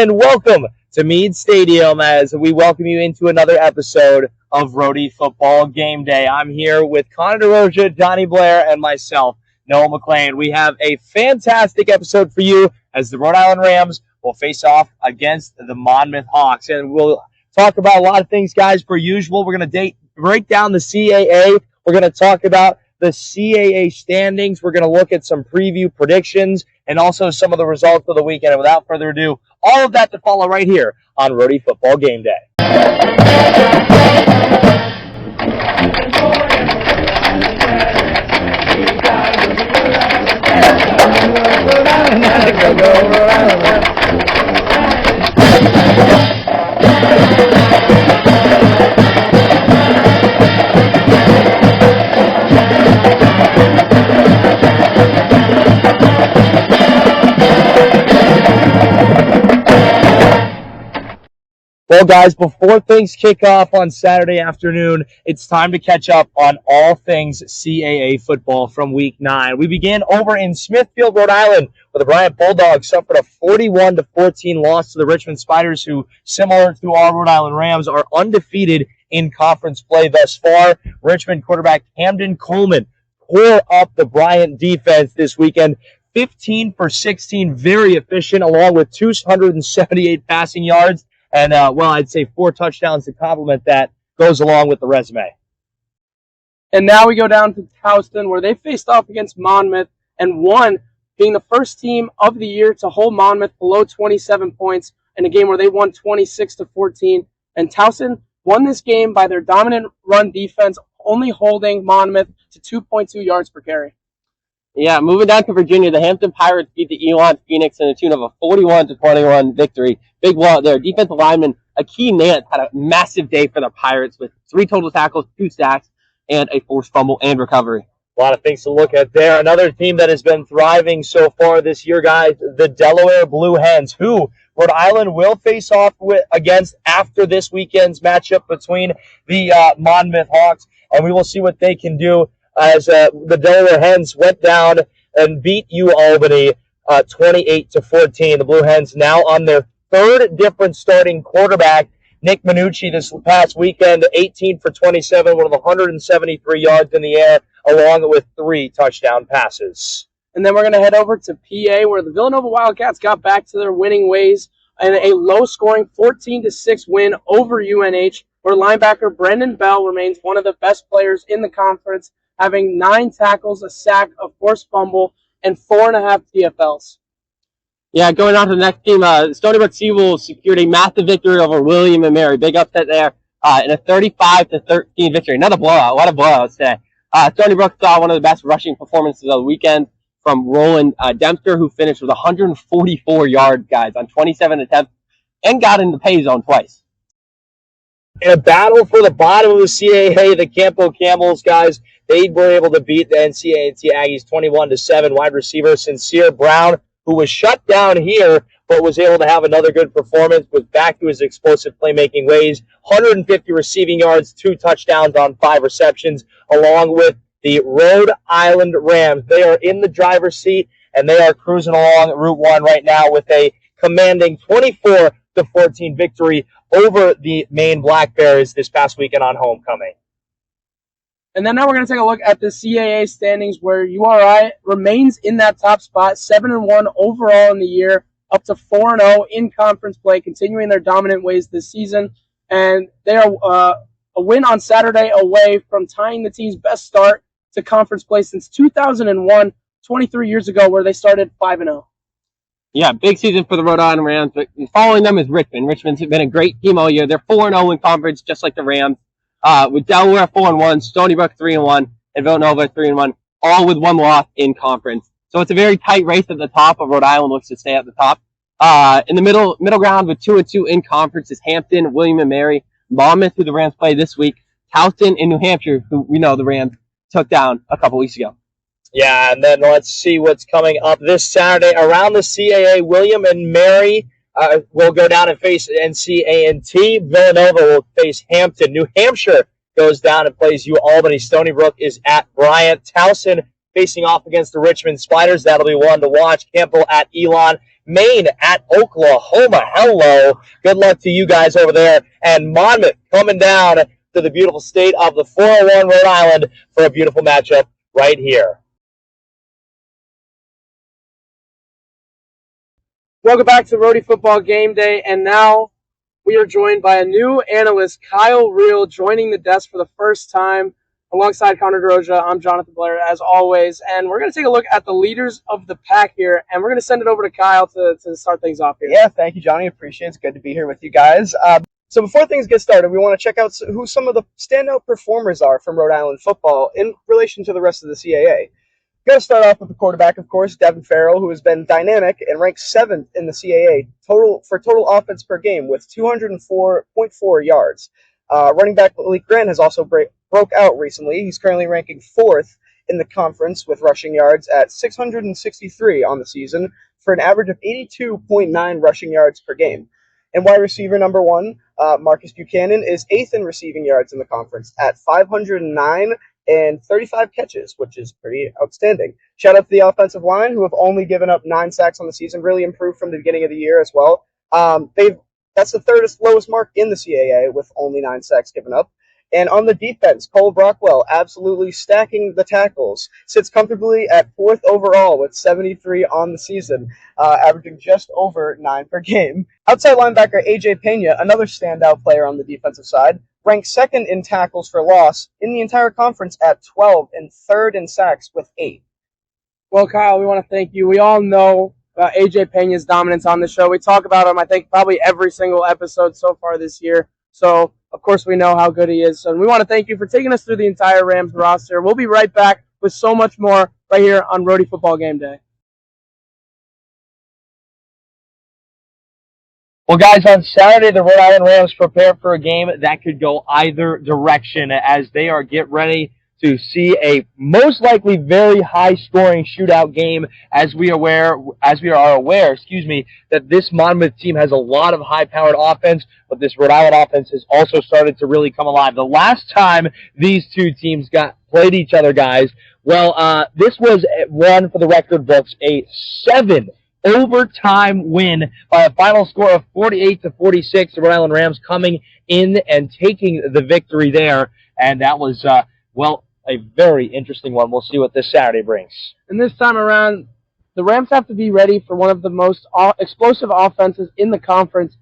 And welcome to Meade Stadium as we welcome you into another episode of Rhody Football Gameday. I'm here with Connor DeRoja, Donnie Blair, and myself, Noah McLean. We have a fantastic episode for you as the Rhode Island Rams will face off against the Monmouth Hawks. And we'll talk about a lot of things, guys, per usual. We're going to break down the CAA. We're going to talk about the CAA standings. We're going to look at some preview predictions and also some of the results of the weekend. And without further ado, all of that to follow right here on Rhody Football Game Day. Well, guys, before things kick off on Saturday afternoon, it's time to catch up on all things CAA football from Week 9. We began over in Smithfield, Rhode Island, where the Bryant Bulldogs suffered a 41-14 loss to the Richmond Spiders, who, similar to our Rhode Island Rams, are undefeated in conference play thus far. Richmond quarterback Camden Coleman tore up the Bryant defense this weekend. 15 for 16, very efficient, along with 278 passing yards. And, I'd say 4 touchdowns to complement that goes along with the resume. And now we go down to Houston, where they faced off against Monmouth and won, being the first team of the year to hold Monmouth below 27 points in a game where they won 26-14. And Towson won this game by their dominant run defense, only holding Monmouth to 2.2 yards per carry. Yeah, moving down to Virginia, the Hampton Pirates beat the Elon Phoenix in a tune of a 41-21 victory. Big blowout there. Defensive lineman Akeem Nance had a massive day for the Pirates with 3 total tackles, 2 sacks, and a forced fumble and recovery. A lot of things to look at there. Another team that has been thriving so far this year, guys, the Delaware Blue Hens, who Rhode Island will face off against after this weekend's matchup between the Monmouth Hawks, and we will see what they can do as the Delaware Hens went down and beat Albany 28-14. The Blue Hens now on their third different starting quarterback. Nick Minucci this past weekend, 18 for 27, one of 173 yards in the air, along with 3 touchdown passes. And then we're going to head over to PA, where the Villanova Wildcats got back to their winning ways in a low-scoring 14-6 win over UNH, where linebacker Brendan Bell remains one of the best players in the conference, having 9 tackles, a sack, a forced fumble, and 4.5 TFLs. Yeah, going on to the next team, Stony Brook Seawolves secured a massive victory over William and Mary. Big upset there in a 35-13 victory. Another blowout. What a blowout today. Stony Brook saw one of the best rushing performances of the weekend from Roland Dempster, who finished with 144 yards, guys, on 27 attempts and got in the pay zone twice. In a battle for the bottom of the CAA, the Campo Camels, guys, they were able to beat the NCAA Aggies 21-7. Wide receiver Sincere Brown, who was shut down here, but was able to have another good performance, was back to his explosive playmaking ways. 150 receiving yards, 2 touchdowns on 5 receptions, along with the Rhode Island Rams. They are in the driver's seat, and they are cruising along Route 1 right now with a commanding 24-14 victory over the Maine Black Bears this past weekend on homecoming. And then now we're going to take a look at the CAA standings, where URI remains in that top spot, 7-1 overall in the year, up to 4-0 in conference play, continuing their dominant ways this season. And they are a win on Saturday away from tying the team's best start to conference play since 2001, 23 years ago, where they started 5-0. Yeah, big season for the Rhode Island Rams. But following them is Richmond. Richmond's been a great team all year. They're 4-0 in conference, just like the Rams. With Delaware 4-1, Stony Brook 3-1, and Villanova 3-1, all with 1 loss in conference. So it's a very tight race at the top, but Rhode Island looks to stay at the top. In the middle ground with 2-2 in conference is Hampton, William and Mary, Monmouth, who the Rams play this week, Towson, and New Hampshire, who we know the Rams took down a couple weeks ago. Yeah, and then let's see what's coming up this Saturday around the CAA. William and Mary will go down and face NC&T. Villanova will face Hampton. New Hampshire goes down and plays Albany. Stony Brook is at Bryant. Towson facing off against the Richmond Spiders. That'll be one to watch. Campbell at Elon. Maine at Oklahoma. Hello. Good luck to you guys over there. And Monmouth coming down to the beautiful state of the 401 Rhode Island for a beautiful matchup right here. Welcome back to Rhody Football Game Day, and now we are joined by a new analyst, Kyle Reel, joining the desk for the first time alongside Connor DeRoja. I'm Jonathan Blair, as always, and we're going to take a look at the leaders of the pack here, and we're going to send it over to Kyle to start things off here. Yeah, thank you, Johnny. Appreciate it. It's good to be here with you guys. So before things get started, we want to check out who some of the standout performers are from Rhode Island football in relation to the rest of the CAA. Got to start off with the quarterback, of course, Devin Farrell, who has been dynamic and ranked 7th in the CAA total offense per game with 204.4 yards. Running back Malik Grant has also broke out recently. He's currently ranking 4th in the conference with rushing yards at 663 on the season for an average of 82.9 rushing yards per game. And wide receiver number 1, Marcus Buchanan, is 8th in receiving yards in the conference at 509 and 35 catches, which is pretty outstanding. Shout out to the offensive line, who have only given up 9 sacks on the season, really improved from the beginning of the year as well. That's the third lowest mark in the CAA with only 9 sacks given up. And on the defense, Cole Brockwell, absolutely stacking the tackles, sits comfortably at 4th overall with 73 on the season, averaging just over 9 per game. Outside linebacker AJ Pena, another standout player on the defensive side, ranked 2nd in tackles for loss in the entire conference at 12 and 3rd in sacks with 8. Well, Kyle, we want to thank you. We all know AJ Pena's dominance on the show. We talk about him, I think, probably every single episode so far this year. So, of course, we know how good he is. So we want to thank you for taking us through the entire Rams roster. We'll be right back with so much more right here on Rhody Football Game Day. Well, guys, on Saturday, the Rhode Island Rams prepare for a game that could go either direction as they are get ready to see a most likely very high-scoring shootout game. As we are aware, that this Monmouth team has a lot of high-powered offense, but this Rhode Island offense has also started to really come alive. The last time these two teams played each other, guys, this was one for the record books, a 7-overtime win by a final score of 48-46. The Rhode Island Rams coming in and taking the victory there, and that was a very interesting one. We'll see what this Saturday brings. And this time around, the Rams have to be ready for one of the most explosive offenses in the conference.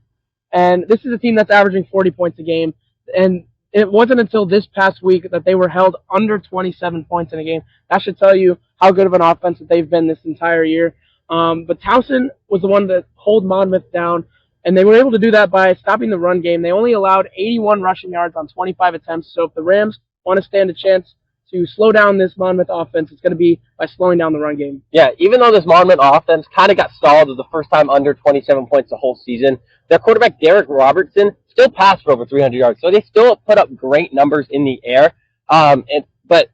And this is a team that's averaging 40 points a game. And it wasn't until this past week that they were held under 27 points in a game. That should tell you how good of an offense that they've been this entire year. But Towson was the one that held Monmouth down. And they were able to do that by stopping the run game. They only allowed 81 rushing yards on 25 attempts. So if the Rams want to stand a chance to slow down this Monmouth offense, it's going to be by slowing down the run game. Yeah, even though this Monmouth offense kind of got stalled as the first time under 27 points the whole season, their quarterback, Derek Robertson, still passed for over 300 yards. So they still put up great numbers in the air. But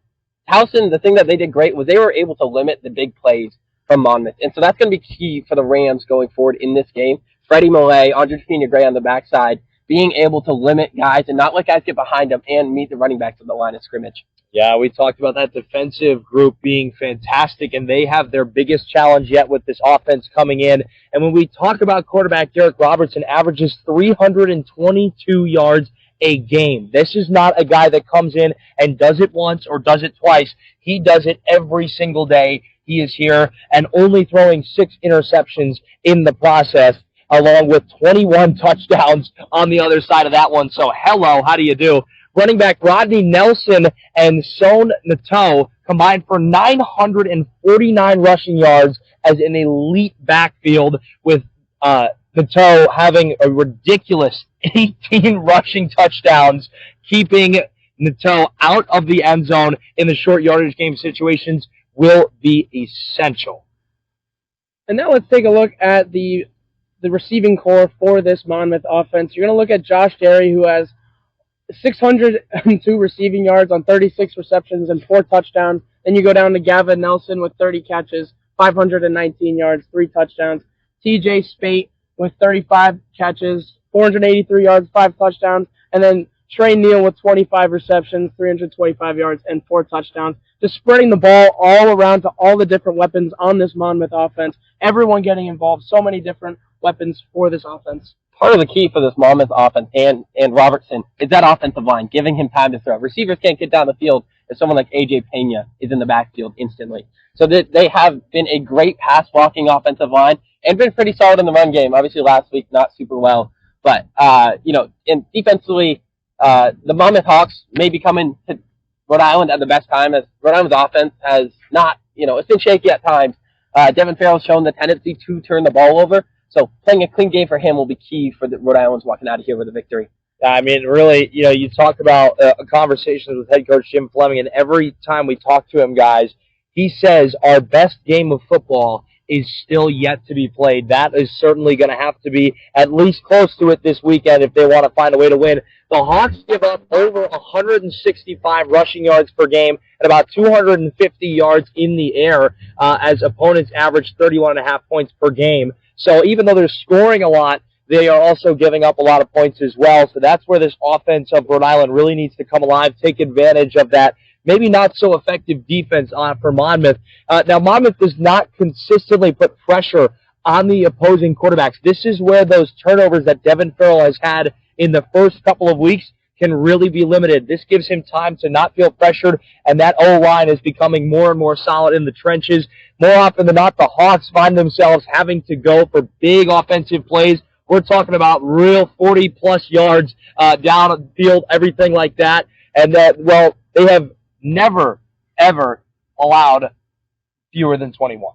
Towson, the thing that they did great was they were able to limit the big plays from Monmouth. And so that's going to be key for the Rams going forward in this game. Freddie Millay, Andre Gray on the backside, being able to limit guys and not let guys get behind them and meet the running backs at the line of scrimmage. Yeah, we talked about that defensive group being fantastic, and they have their biggest challenge yet with this offense coming in. And when we talk about quarterback Derek Robertson, averages 322 yards a game. This is not a guy that comes in and does it once or does it twice. He does it every single day. He is here and only throwing 6 interceptions in the process, along with 21 touchdowns on the other side of that one. So, hello, how do you do? Running back Rodney Nelson and Son Nateau combined for 949 rushing yards as an elite backfield, with Nateau having a ridiculous 18 rushing touchdowns, keeping Nateau out of the end zone in the short yardage game situations will be essential. And now let's take a look at the receiving core for this Monmouth offense. You're going to look at Josh Derry, who has 602 receiving yards on 36 receptions and 4 touchdowns. Then you go down to Gavin Nelson with 30 catches, 519 yards, 3 touchdowns. TJ Spate with 35 catches, 483 yards, 5 touchdowns. And then Trey Neal with 25 receptions, 325 yards, and 4 touchdowns. Just spreading the ball all around to all the different weapons on this Monmouth offense. Everyone getting involved. So many different weapons for this offense. Part of the key for this Monmouth offense and Robertson is that offensive line, giving him time to throw. Receivers can't get down the field if someone like A.J. Pena is in the backfield instantly. So they have been a great pass-blocking offensive line and been pretty solid in the run game. Obviously, last week, not super well. But, and defensively, the Monmouth Hawks may be coming to Rhode Island at the best time, as Rhode Island's offense has not, it's been shaky at times. Devin Farrell's shown the tendency to turn the ball over. So playing a clean game for him will be key for the Rhode Island's walking out of here with a victory. I mean, really, you talk about conversations with head coach Jim Fleming, and every time we talk to him, guys, he says our best game of football is still yet to be played. That is certainly going to have to be at least close to it this weekend if they want to find a way to win. The Hawks give up over 165 rushing yards per game and about 250 yards in the air as opponents average 31.5 points per game. So even though they're scoring a lot, they are also giving up a lot of points as well. So that's where this offense of Rhode Island really needs to come alive, take advantage of that maybe not so effective defense for Monmouth. Now, Monmouth does not consistently put pressure on the opposing quarterbacks. This is where those turnovers that Devin Farrell has had in the first couple of weeks can really be limited. This gives him time to not feel pressured, and that O-line is becoming more and more solid in the trenches. More often than not, the Hawks find themselves having to go for big offensive plays. We're talking about real 40-plus yards down the field, everything like that. And they have never, ever allowed fewer than 21.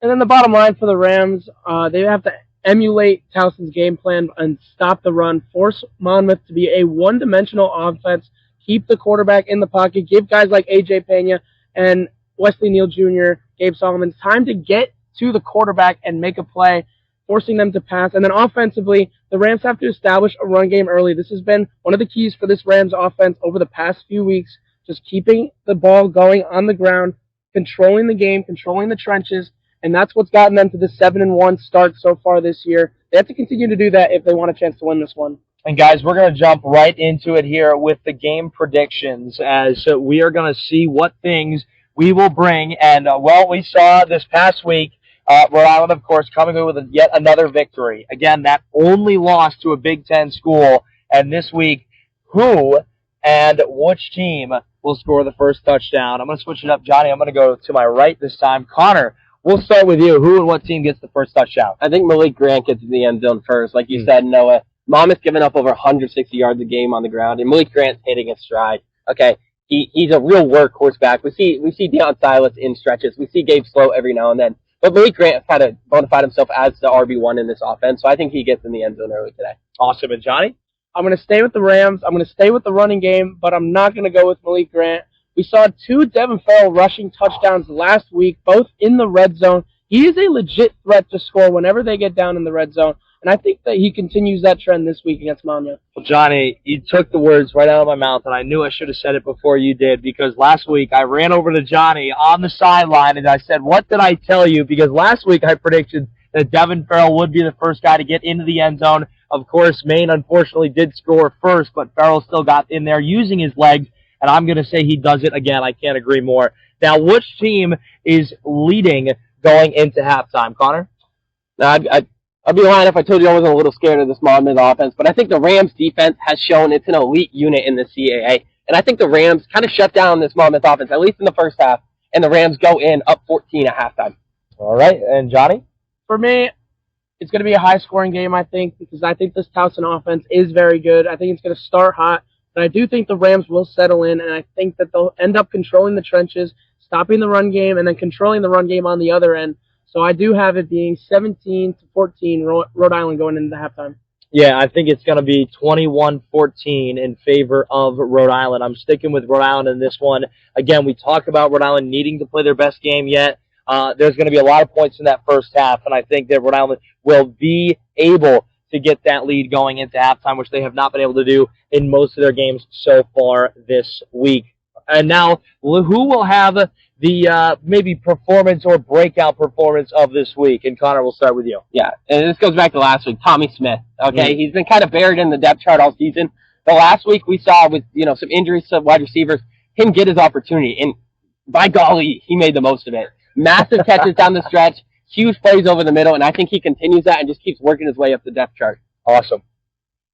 And then the bottom line for the Rams, they have to emulate Towson's game plan and stop the run, force Monmouth to be a one-dimensional offense, keep the quarterback in the pocket, give guys like A.J. Pena and Wesley Neal Jr., Gabe Solomon time to get to the quarterback and make a play, forcing them to pass. And then offensively, the Rams have to establish a run game early. This has been one of the keys for this Rams offense over the past few weeks, just keeping the ball going on the ground, controlling the game, controlling the trenches, and that's what's gotten them to the 7-1 start so far this year. They have to continue to do that if they want a chance to win this one. And guys, we're going to jump right into it here with the game predictions, as we are going to see what things we will bring. And, we saw this past week, Rhode Island, of course, coming in with yet another victory. Again, that only loss to a Big Ten school. And this week, who and which team will score the first touchdown? I'm going to switch it up, Johnny. I'm going to go to my right this time. Connor, we'll start with you. Who and what team gets the first touchdown? I think Malik Grant gets in the end zone first. Like you said, Noah, Monmouth's given up over 160 yards a game on the ground, and Malik Grant's hitting his stride. Okay, he's a real workhorse back. We see Deion Silas in stretches. We see Gabe Slow every now and then. But Malik Grant has kind of bona fide himself as the RB1 in this offense, so I think he gets in the end zone early today. Awesome. And Johnny? I'm going to stay with the Rams. I'm going to stay with the running game, but I'm not going to go with Malik Grant. We saw 2 Devin Farrell rushing touchdowns last week, both in the red zone. He is a legit threat to score whenever they get down in the red zone, and I think that he continues that trend this week against Monmouth. Well, Johnny, you took the words right out of my mouth, and I knew I should have said it before you did, because last week I ran over to Johnny on the sideline, and I said, what did I tell you? Because last week I predicted that Devin Farrell would be the first guy to get into the end zone. Of course, Maine unfortunately did score first, but Farrell still got in there using his legs, and I'm going to say he does it again. I can't agree more. Now, which team is leading going into halftime, Connor? Now, I'd be lying if I told you I wasn't a little scared of this Monmouth offense, but I think the Rams defense has shown it's an elite unit in the CAA, and I think the Rams kind of shut down this Monmouth offense, at least in the first half, and the Rams go in up 14 at halftime. All right, and Johnny? For me, it's going to be a high-scoring game, I think, because I think this Towson offense is very good. I think it's going to start hot, but I do think the Rams will settle in, and I think that they'll end up controlling the trenches, stopping the run game, and then controlling the run game on the other end. So I do have it being 17-14 Rhode Island going into the halftime. Yeah, I think it's going to be 21-14 in favor of Rhode Island. I'm sticking with Rhode Island in this one. Again, we talk about Rhode Island needing to play their best game yet. There's going to be a lot of points in that first half, and I think that Rhode Island will be able to get that lead going into halftime, which they have not been able to do in most of their games so far this week. And now, who will have the maybe performance or breakout performance of this week? And Connor, we'll start with you. Yeah, and this goes back to last week, Tommy Smith. Okay, He's been kind of buried in the depth chart all season, The last week we saw with some injuries to wide receivers, him get his opportunity, and by golly, he made the most of it. Massive catches down the stretch, huge plays over the middle, and I think he continues that and just keeps working his way up the depth chart. Awesome.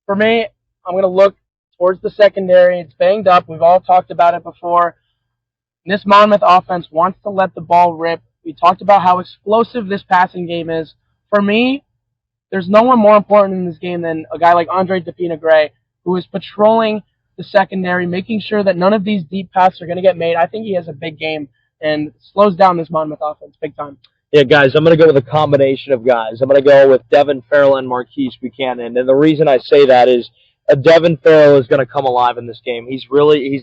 For me, I'm going to look towards the secondary. It's banged up. We've all talked about it before. This Monmouth offense wants to let the ball rip. We talked about how explosive this passing game is. For me, there's no one more important in this game than a guy like Andre DePina-Gray, who is patrolling the secondary, making sure that none of these deep passes are going to get made. I think he has a big game and slows down this Monmouth offense big time. Yeah, guys, I'm going to go with a combination of guys. I'm going to go with Devin Farrell and Marquise Buchanan. And the reason I say that is Devin Farrell is going to come alive in this game. He's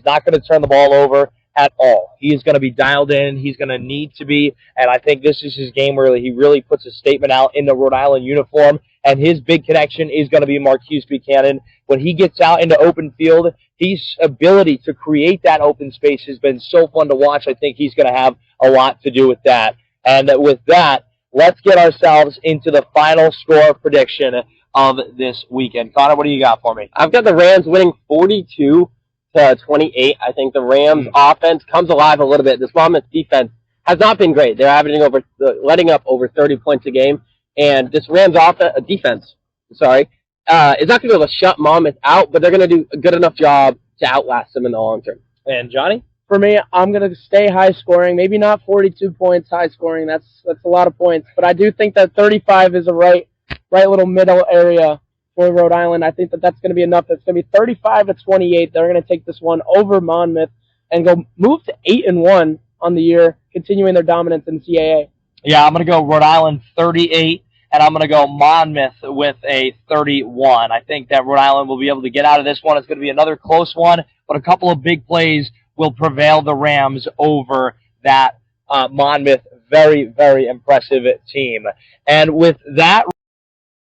not going to turn the ball over at all. He is going to be dialed in. He's going to need to be. And I think this is his game where he really puts a statement out in the Rhode Island uniform. And his big connection is going to be Marquise Buchanan. When he gets out into open field, his ability to create that open space has been so fun to watch. I think he's going to have a lot to do with that. And with that, let's get ourselves into the final score prediction of this weekend. Connor, what do you got for me? I've got the Rams winning 42-28. I think the Rams offense comes alive a little bit. This Monmouth defense has not been great. They're letting up over 30 points a game. And this Rams defense is not going to be able to shut Monmouth out, but they're going to do a good enough job to outlast them in the long term. And Johnny? For me, I'm going to stay high scoring. Maybe not 42 points high scoring. That's a lot of points. But I do think that 35 is a right little middle area for Rhode Island. I think that's going to be enough. It's going to be 35-28. They're going to take this one over Monmouth and go move to 8-1 on the year, continuing their dominance in CAA. Yeah, I'm going to go Rhode Island 38, and I'm going to go Monmouth with a 31. I think that Rhode Island will be able to get out of this one. It's going to be another close one, but a couple of big plays will prevail the Rams over that Monmouth very, very impressive team. And with that,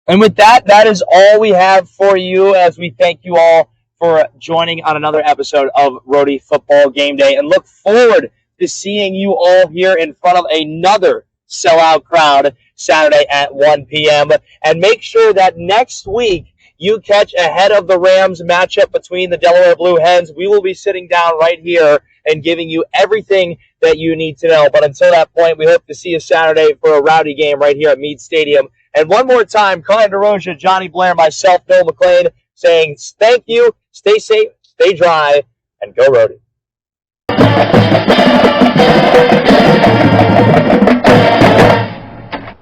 that is all we have for you, as we thank you all for joining on another episode of Rhody Football Game Day, and look forward to seeing you all here in front of another sellout crowd Saturday at 1 p.m. And make sure that next week you catch ahead of the Rams matchup between the Delaware Blue Hens. We will be sitting down right here and giving you everything that you need to know. But until that point, we hope to see you Saturday for a rowdy game right here at Meade Stadium. And one more time, Connor DeRosa, Johnny Blair, myself, Bill McLean, saying thank you, stay safe, stay dry, and go Rhody.